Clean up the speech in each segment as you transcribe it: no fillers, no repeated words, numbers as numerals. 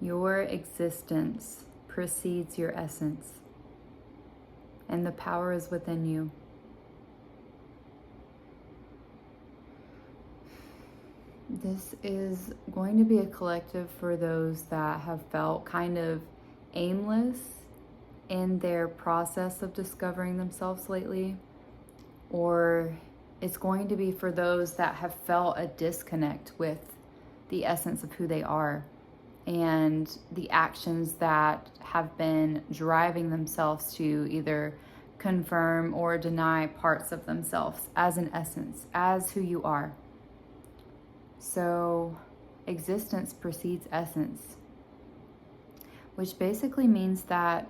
Your existence precedes your essence, and the power is within you. This is going to be a collective for those that have felt kind of aimless in their process of discovering themselves lately, or it's going to be for those that have felt a disconnect with the essence of who they are and the actions that have been driving themselves to either confirm or deny parts of themselves as an essence, as who you are. So existence precedes essence, which basically means that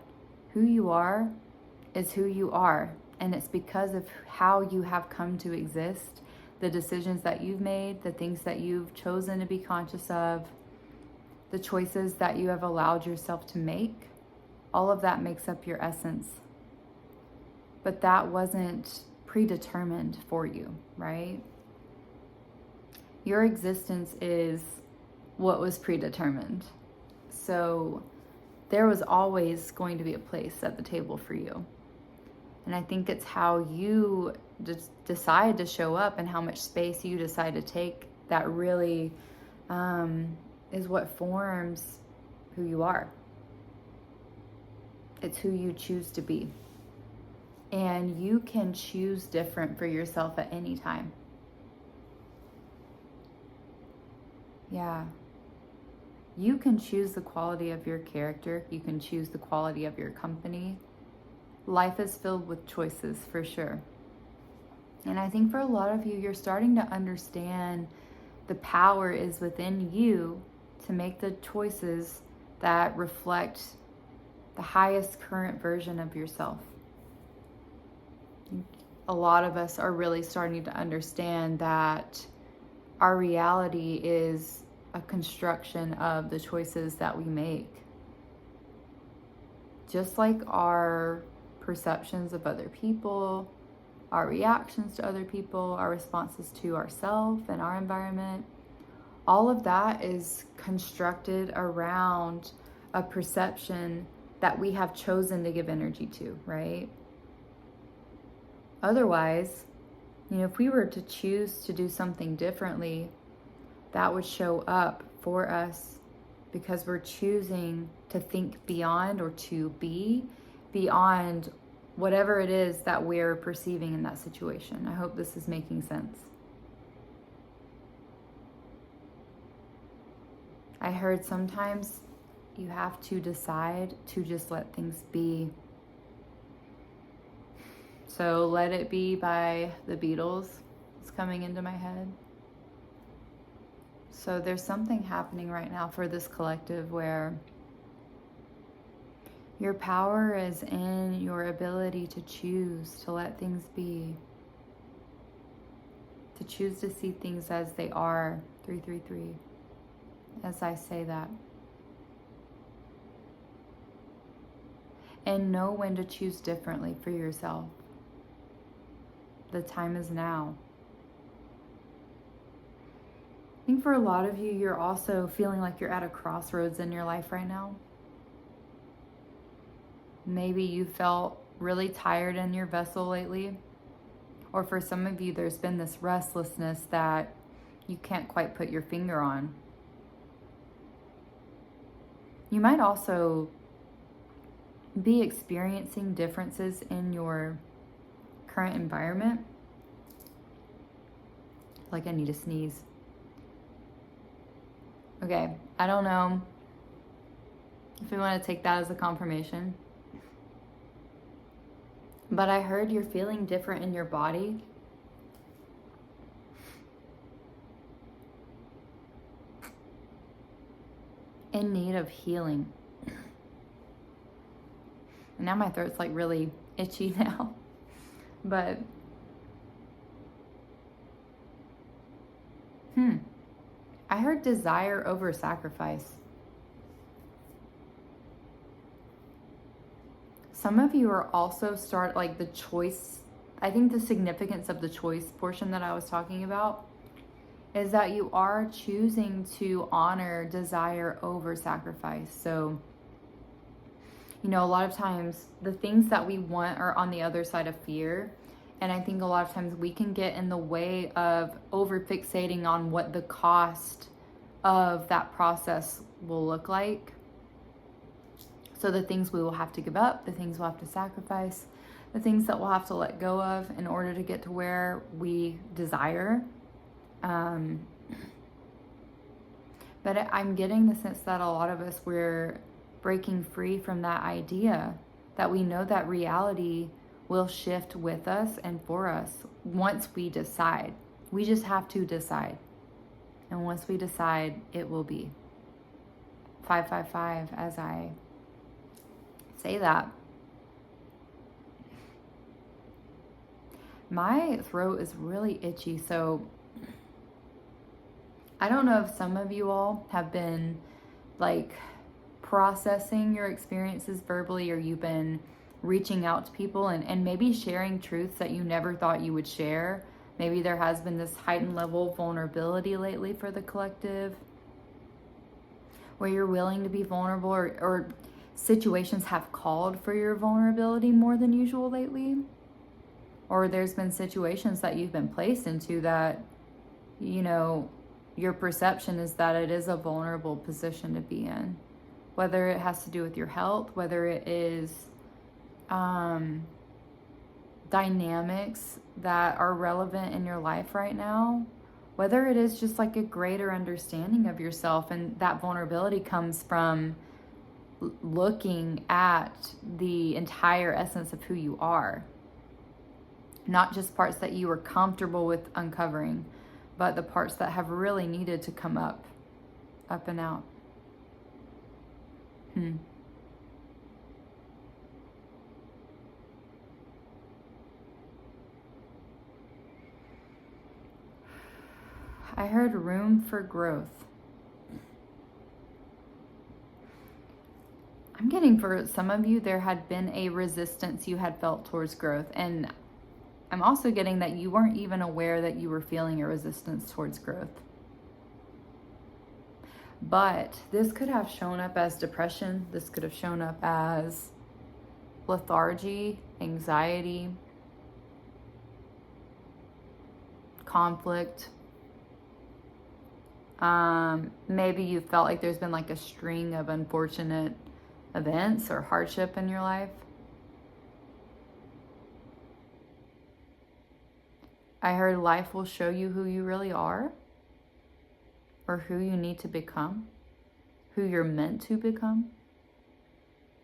who you are is who you are. And it's because of how you have come to exist, the decisions that you've made, the things that you've chosen to be conscious of, the choices that you have allowed yourself to make. All of that makes up your essence. But that wasn't predetermined for you, right? Your existence is what was predetermined. So there was always going to be a place at the table for you. And I think it's how you decide to show up and how much space you decide to take that really is what forms who you are. It's who you choose to be. And you can choose different for yourself at any time. Yeah. You can choose the quality of your character. You can choose the quality of your company. Life is filled with choices for sure. And I think for a lot of you, you're starting to understand the power is within you to make the choices that reflect the highest current version of yourself. A lot of us are really starting to understand that our reality is a construction of the choices that we make. Just like our perceptions of other people, our reactions to other people, our responses to ourselves and our environment, all of that is constructed around a perception that we have chosen to give energy to, right? Otherwise, if we were to choose to do something differently, that would show up for us because we're choosing to think beyond or to be beyond whatever it is that we're perceiving in that situation. I hope this is making sense. I heard sometimes you have to decide to just let things be. So Let It Be by the Beatles is coming into my head. So there's something happening right now for this collective where your power is in your ability to choose to let things be, to choose to see things as they are, 333, as I say that. And know when to choose differently for yourself. The time is now. I think for a lot of you, you're also feeling like you're at a crossroads in your life right now. Maybe you felt really tired in your vessel lately. Or for some of you, there's been this restlessness that you can't quite put your finger on. You might also be experiencing differences in your current environment. Like I need to sneeze. Okay, I don't know if we want to take that as a confirmation. But I heard you're feeling different in your body. In need of healing. And now my throat's like really itchy now. But I heard desire over sacrifice. Some of you are also like the choice. I think the significance of the choice portion that I was talking about is that you are choosing to honor desire over sacrifice. So, you know, a lot of times the things that we want are on the other side of fear. And I think a lot of times we can get in the way of over fixating on what the cost of that process will look like. So the things we will have to give up, the things we'll have to sacrifice, the things that we'll have to let go of in order to get to where we desire. But I'm getting the sense that a lot of us, we're breaking free from that idea that we know that reality will shift with us and for us once we decide. We just have to decide. And once we decide, it will be. 555 as I say that. My throat is really itchy, so I don't know if some of you all have been like processing your experiences verbally, or you've been reaching out to people and maybe sharing truths that you never thought you would share. Maybe there has been this heightened level of vulnerability lately for the collective, where you're willing to be vulnerable, or situations have called for your vulnerability more than usual lately. Or there's been situations that you've been placed into that, you know, your perception is that it is a vulnerable position to be in. Whether it has to do with your health, whether it is dynamics that are relevant in your life right now, whether it is just like a greater understanding of yourself. And that vulnerability comes from looking at the entire essence of who you are. Not just parts that you were comfortable with uncovering, but the parts that have really needed to come up and out. I heard room for growth. I'm getting, for some of you, there had been a resistance you had felt towards growth. And I'm also getting that you weren't even aware that you were feeling a resistance towards growth. But this could have shown up as depression. This could have shown up as lethargy, anxiety, conflict. Maybe you felt like there's been like a string of unfortunate events or hardship in your life. I heard life will show you who you really are, or who you need to become, who you're meant to become.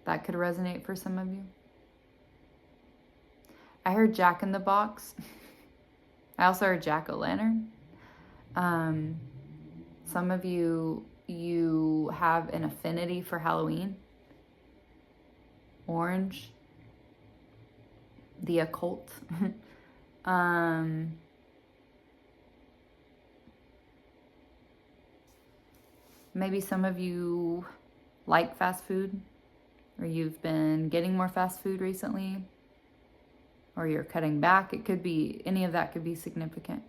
That could resonate for some of you. I heard Jack in the Box. I also heard Jack-o'-lantern. Some of you have an affinity for Halloween. Orange. The occult. Maybe some of you like fast food, or you've been getting more fast food recently, or you're cutting back. It could be, any of that could be significant.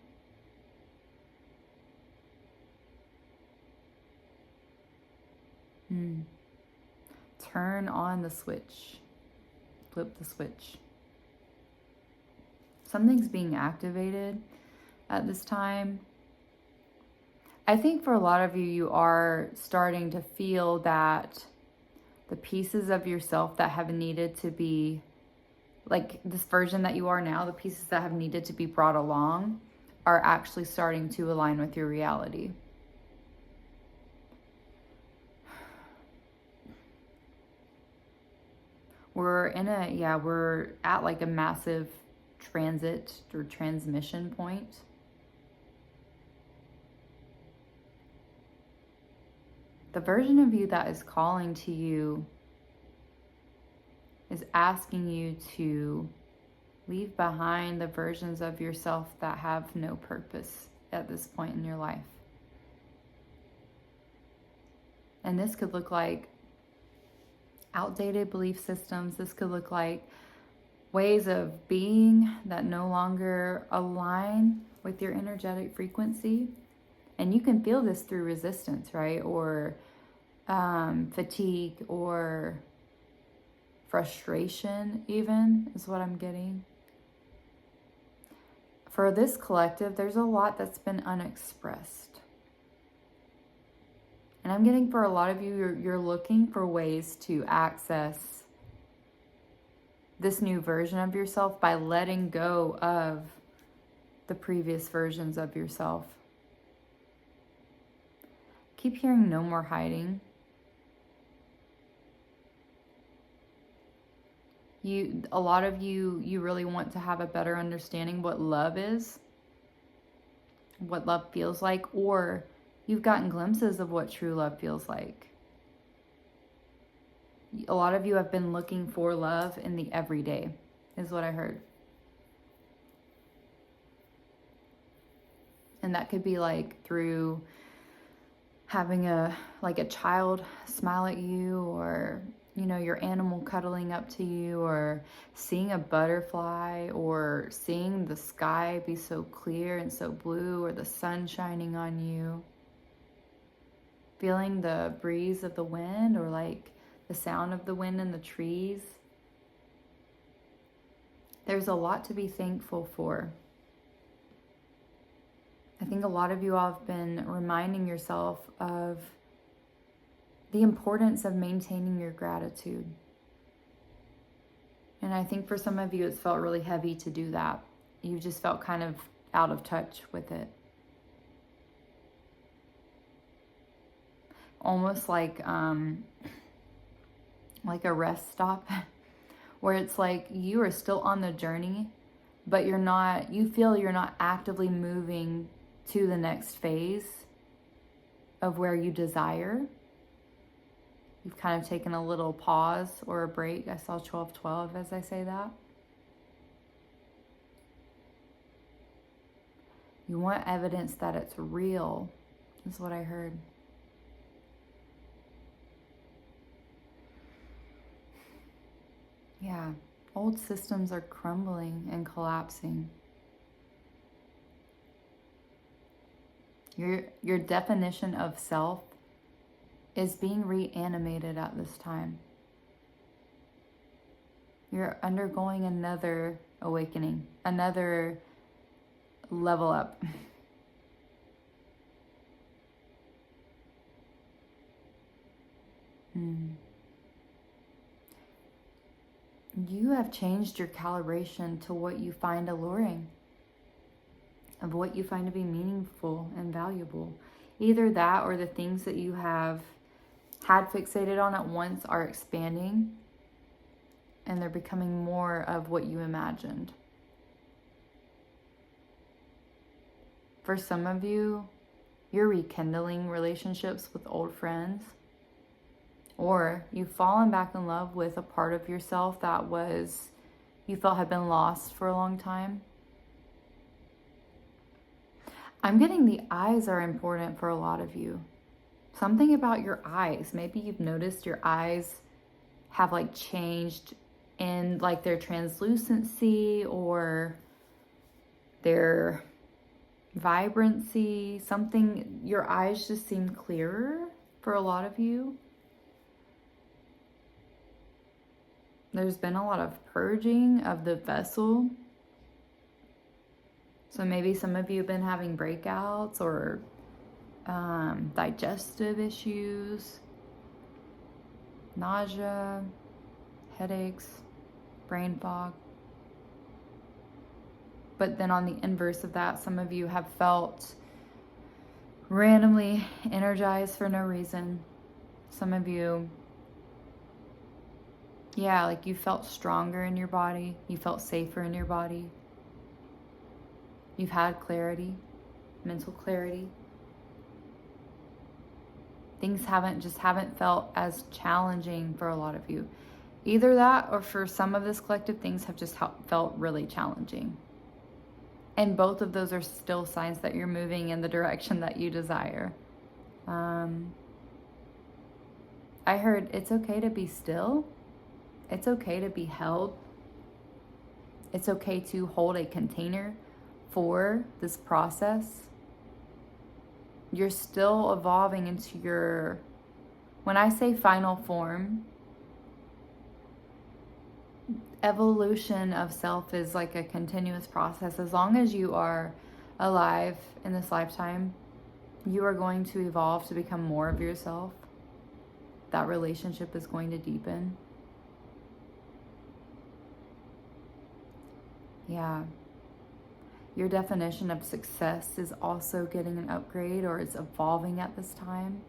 Turn on the switch. Flip the switch. Something's being activated at this time. I think for a lot of you, you are starting to feel that the pieces of yourself that have needed to be, like this version that you are now, the pieces that have needed to be brought along are actually starting to align with your reality. We're at like a massive transit or transmission point. The version of you that is calling to you is asking you to leave behind the versions of yourself that have no purpose at this point in your life. And this could look like outdated belief systems. This could look like ways of being that no longer align with your energetic frequency. And you can feel this through resistance, right? Or fatigue or frustration, even, is what I'm getting. For this collective, there's a lot that's been unexpressed. And I'm getting for a lot of you, you're looking for ways to access this new version of yourself by letting go of the previous versions of yourself. Keep hearing no more hiding. A lot of you really want to have a better understanding what love is, what love feels like, or you've gotten glimpses of what true love feels like. A lot of you have been looking for love in the everyday, is what I heard. And that could be like through having a child smile at you, or your animal cuddling up to you, or seeing a butterfly, or seeing the sky be so clear and so blue, or the sun shining on you. Feeling the breeze of the wind, or like the sound of the wind in the trees. There's a lot to be thankful for. I think a lot of you all have been reminding yourself of the importance of maintaining your gratitude. And I think for some of you, it's felt really heavy to do that. You just felt kind of out of touch with it. Almost like a rest stop, where it's like you are still on the journey, but you feel you're not actively moving to the next phase of where you desire. You've kind of taken a little pause or a break. I saw 12:12 as I say that. You want evidence that it's real, is what I heard. Yeah, old systems are crumbling and collapsing. Your definition of self is being reanimated at this time. You're undergoing another awakening, another level up. You have changed your calibration to what you find alluring, of what you find to be meaningful and valuable. Either that, or the things that you have had fixated on at once are expanding, and they're becoming more of what you imagined. For some of you, you're rekindling relationships with old friends, or you've fallen back in love with a part of yourself that you felt had been lost for a long time. I'm getting the eyes are important for a lot of you. Something about your eyes. Maybe you've noticed your eyes have changed in their translucency or their vibrancy. Something, your eyes just seem clearer for a lot of you. There's been a lot of purging of the vessel. So maybe some of you have been having breakouts or digestive issues, nausea, headaches, brain fog. But then on the inverse of that, some of you have felt randomly energized for no reason. Some of you, you felt stronger in your body. You felt safer in your body. You've had clarity, mental clarity. Things haven't felt as challenging for a lot of you. Either that, or for some of this collective, things have just felt really challenging. And both of those are still signs that you're moving in the direction that you desire. I heard it's okay to be still. It's okay to be held. It's okay to hold a container for this process. You're still evolving into your, when I say final form, evolution of self is like a continuous process. As long as you are alive in this lifetime, you are going to evolve to become more of yourself. That relationship is going to deepen. Yeah. Your definition of success is also getting an upgrade, or it's evolving at this time.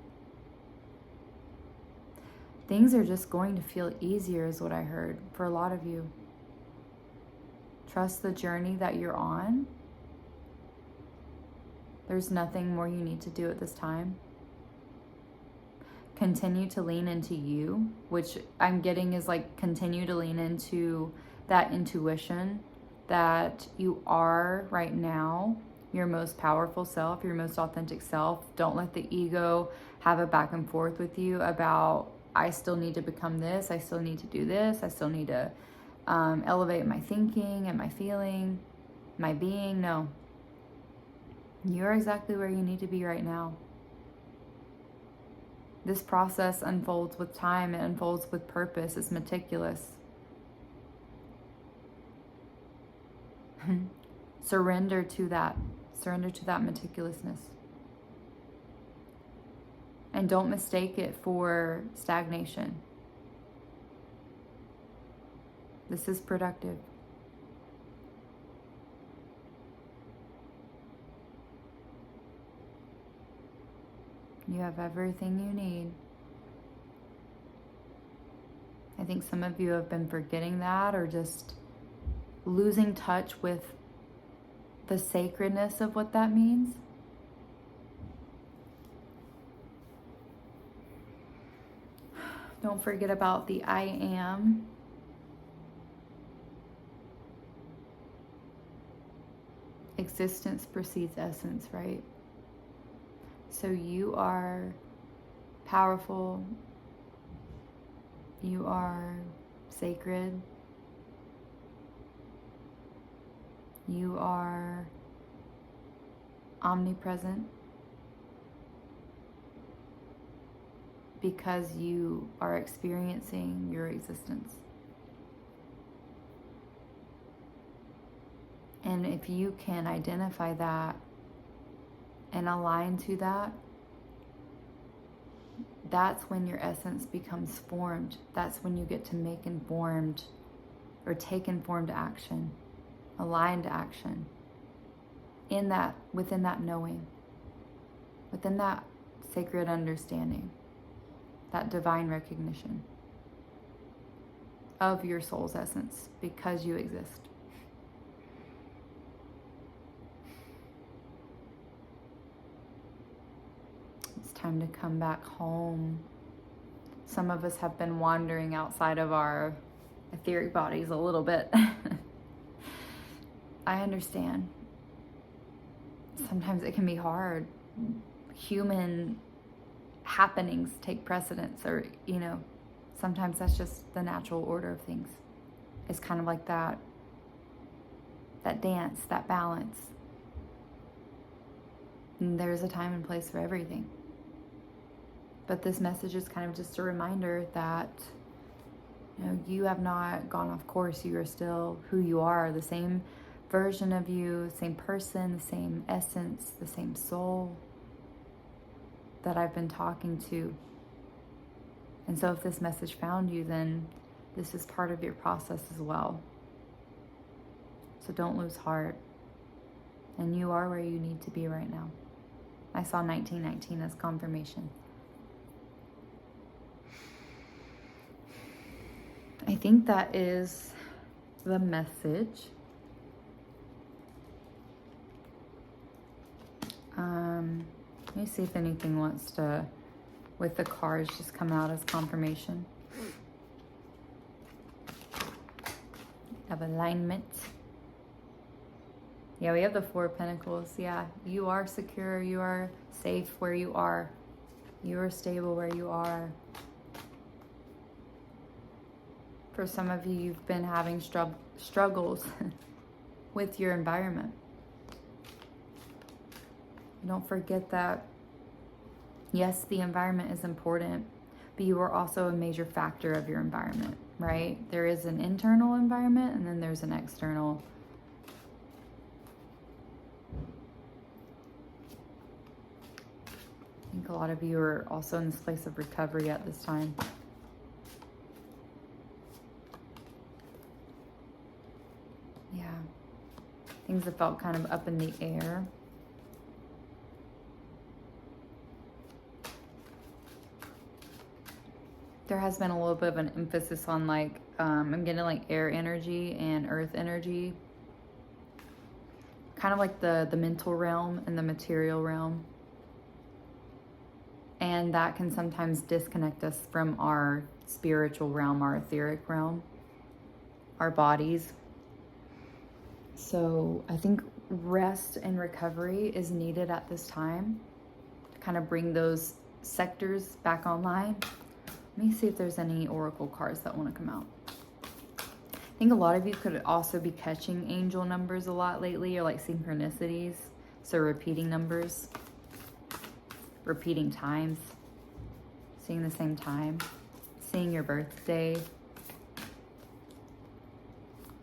Things are just going to feel easier is what I heard for a lot of you. Trust the journey that you're on. There's nothing more you need to do at this time. Continue to lean into you, which I'm getting is like continue to lean into that intuition that you are right now, your most powerful self, your most authentic self. Don't let the ego have a back and forth with you about, I still need to become this, I still need to do this, I still need to elevate my thinking and my feeling, my being. No. You're exactly where you need to be right now. This process unfolds with time, it unfolds with purpose, it's meticulous. Surrender to that meticulousness. And don't mistake it for stagnation. This is productive. You have everything you need. I think some of you have been forgetting that, or just losing touch with the sacredness of what that means. Don't forget about the I am. Existence precedes essence, right? So you are powerful. You are sacred. You are omnipresent because you are experiencing your existence. And if you can identify that and align to that, that's when your essence becomes formed. That's when you get to make informed or take informed action, aligned action in that, within that knowing, within that sacred understanding, that divine recognition of your soul's essence because you exist. It's time to come back home. Some of us have been wandering outside of our etheric bodies a little bit. I understand. Sometimes it can be hard. Human happenings take precedence, or, sometimes that's just the natural order of things. It's kind of like that dance, that balance. And there's a time and place for everything. But this message is kind of just a reminder that you have not gone off course. You are still who you are, the same version of you, same person, the same essence, the same soul that I've been talking to. And so if this message found you, then this is part of your process as well. So don't lose heart. And you are where you need to be right now. I saw 1919 as confirmation. I think that is the message. Let me see if anything wants to, with the cards, just come out as confirmation. Of alignment. Yeah, we have the Four of Pentacles. Yeah, you are secure. You are safe where you are. You are stable where you are. For some of you, you've been having struggles with your environment. Don't forget that Yes, the environment is important, but you are also a major factor of your environment, right? There is an internal environment and then there's an external. I think a lot of you are also in this place of recovery at this time. Yeah. Things have felt kind of up in the air. There has been a little bit of an emphasis on like, I'm getting like air energy and earth energy. Kind of like the mental realm and the material realm. And that can sometimes disconnect us from our spiritual realm, our etheric realm, our bodies. So I think rest and recovery is needed at this time to kind of bring those sectors back online. Let me see if there's any oracle cards that want to come out. I think a lot of you could also be catching angel numbers a lot lately, or like synchronicities. So repeating numbers, repeating times, seeing the same time, seeing your birthday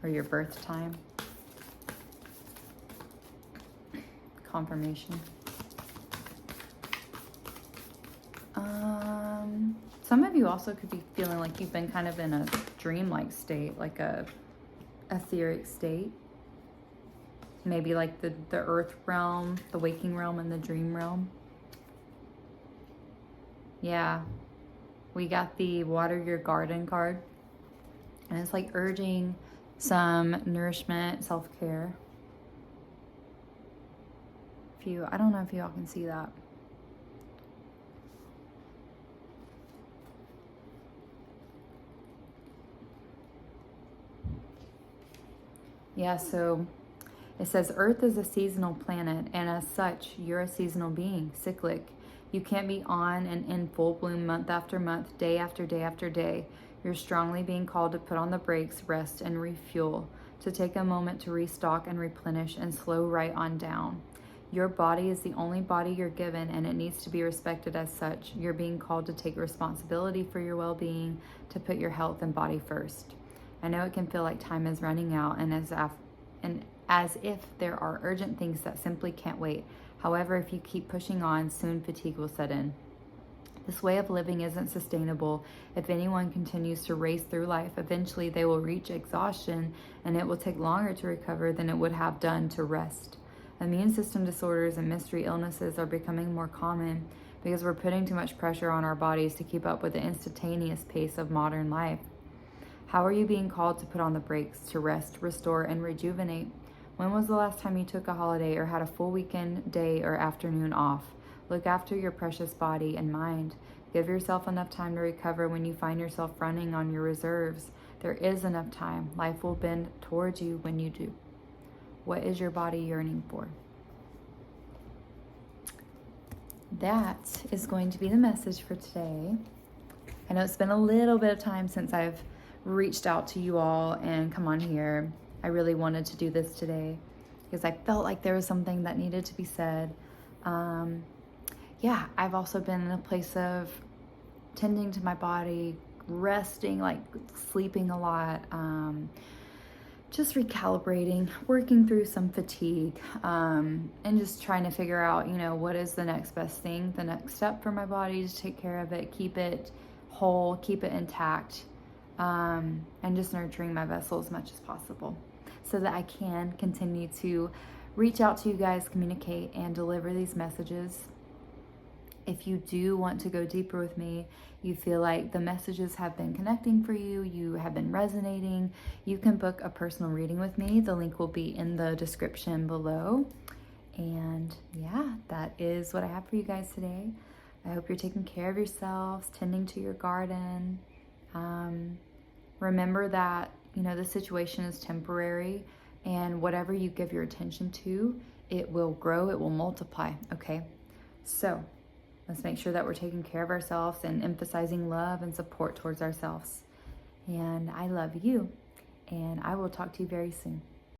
or your birth time. Confirmation. Some of you also could be feeling like you've been kind of in a dreamlike state, like a etheric state. Maybe like the earth realm, the waking realm, and the dream realm. Yeah. We got the water your garden card. And it's like urging some nourishment, self-care. I don't know if y'all can see that. Yeah, so it says Earth is a seasonal planet, and as such, you're a seasonal being, cyclic. You can't be on and in full bloom month after month, day after day after day. You're strongly being called to put on the brakes, rest, and refuel, to take a moment to restock and replenish and slow right on down. Your body is the only body you're given, and it needs to be respected as such. You're being called to take responsibility for your well-being, to put your health and body first. I know it can feel like time is running out, and as if there are urgent things that simply can't wait. However, if you keep pushing on, soon fatigue will set in. This way of living isn't sustainable. If anyone continues to race through life, eventually they will reach exhaustion, and it will take longer to recover than it would have done to rest. Immune system disorders and mystery illnesses are becoming more common because we're putting too much pressure on our bodies to keep up with the instantaneous pace of modern life. How are you being called to put on the brakes, to rest, restore, and rejuvenate? When was the last time you took a holiday or had a full weekend, day, or afternoon off? Look after your precious body and mind. Give yourself enough time to recover when you find yourself running on your reserves. There is enough time. Life will bend towards you when you do. What is your body yearning for? That is going to be the message for today. I know it's been a little bit of time since I've reached out to you all and come on here. I really wanted to do this today because I felt like there was something that needed to be said. Yeah, I've also been in a place of tending to my body, resting, like sleeping a lot, just recalibrating, working through some fatigue, and just trying to figure out, what is the next best thing, the next step for my body to take care of it, keep it whole, keep it intact, and just nurturing my vessel as much as possible so that I can continue to reach out to you guys, communicate, and deliver these messages. If you do want to go deeper with me, you feel like the messages have been connecting for you, you have been resonating, you can book a personal reading with me. The link will be in the description below. And yeah, that is what I have for you guys today. I hope you're taking care of yourselves, tending to your garden. Remember that, the situation is temporary, and whatever you give your attention to, it will grow, it will multiply, okay? So let's make sure that we're taking care of ourselves and emphasizing love and support towards ourselves. And I love you, and I will talk to you very soon.